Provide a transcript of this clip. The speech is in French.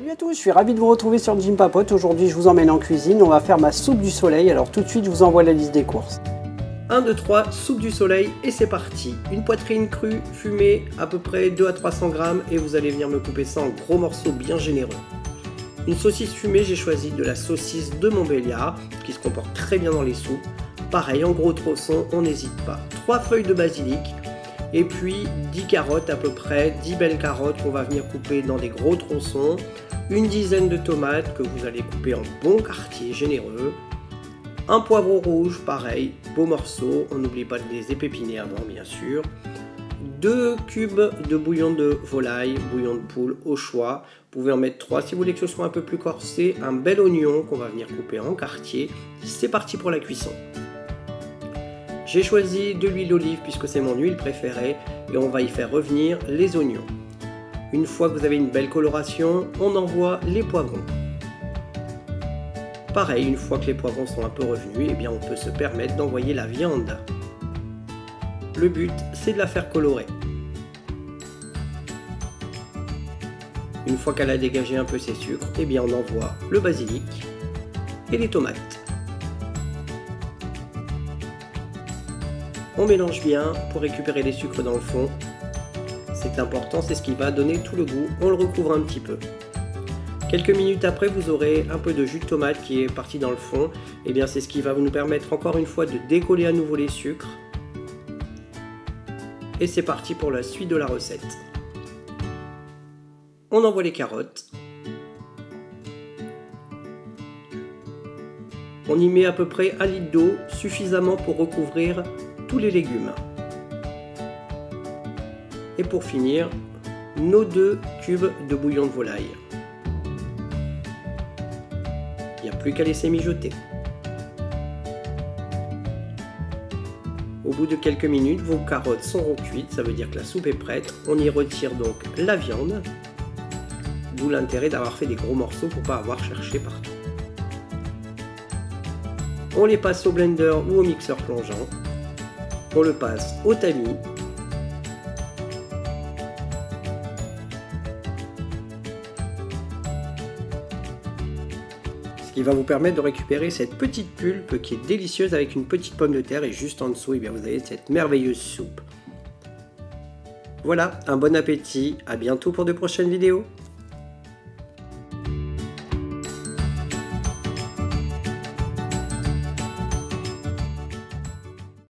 Salut à tous, je suis ravi de vous retrouver sur Jim Papote. Aujourd'hui je vous emmène en cuisine, on va faire ma soupe du soleil. Alors tout de suite je vous envoie la liste des courses. 1, 2, 3, soupe du soleil et c'est parti. Une poitrine crue, fumée, à peu près 2 à 300 grammes et vous allez venir me couper ça en gros morceaux bien généreux. Une saucisse fumée, j'ai choisi de la saucisse de Montbéliard qui se comporte très bien dans les soupes. Pareil, en gros tronçons, on n'hésite pas. 3 feuilles de basilic. Et puis 10 carottes à peu près, 10 belles carottes qu'on va venir couper dans des gros tronçons, une dizaine de tomates que vous allez couper en bons quartiers généreux, un poivron rouge pareil, beaux morceaux, on n'oublie pas de les épépiner avant bien sûr, 2 cubes de bouillon de volaille, bouillon de poule au choix, vous pouvez en mettre 3 si vous voulez que ce soit un peu plus corsé, un bel oignon qu'on va venir couper en quartiers, c'est parti pour la cuisson. J'ai choisi de l'huile d'olive puisque c'est mon huile préférée et on va y faire revenir les oignons. Une fois que vous avez une belle coloration, on envoie les poivrons. Pareil, une fois que les poivrons sont un peu revenus, eh bien on peut se permettre d'envoyer la viande. Le but, c'est de la faire colorer. Une fois qu'elle a dégagé un peu ses sucres, eh bien on envoie le basilic et les tomates. On mélange bien pour récupérer les sucres dans le fond. C'est important, c'est ce qui va donner tout le goût. On le recouvre un petit peu. Quelques minutes après, vous aurez un peu de jus de tomate qui est parti dans le fond. Et bien c'est ce qui va nous permettre encore une fois de décoller à nouveau les sucres. Et c'est parti pour la suite de la recette. On envoie les carottes. On y met à peu près 1 litre d'eau, suffisamment pour recouvrir tous les légumes. Et pour finir, nos 2 cubes de bouillon de volaille. Il n'y a plus qu'à laisser mijoter. Au bout de quelques minutes, vos carottes seront cuites, ça veut dire que la soupe est prête. On y retire donc la viande, d'où l'intérêt d'avoir fait des gros morceaux pour ne pas avoir cherché partout. On les passe au blender ou au mixeur plongeant. On le passe au tamis. Ce qui va vous permettre de récupérer cette petite pulpe qui est délicieuse avec une petite pomme de terre et juste en dessous, eh bien, vous avez cette merveilleuse soupe. Voilà, un bon appétit, à bientôt pour de prochaines vidéos.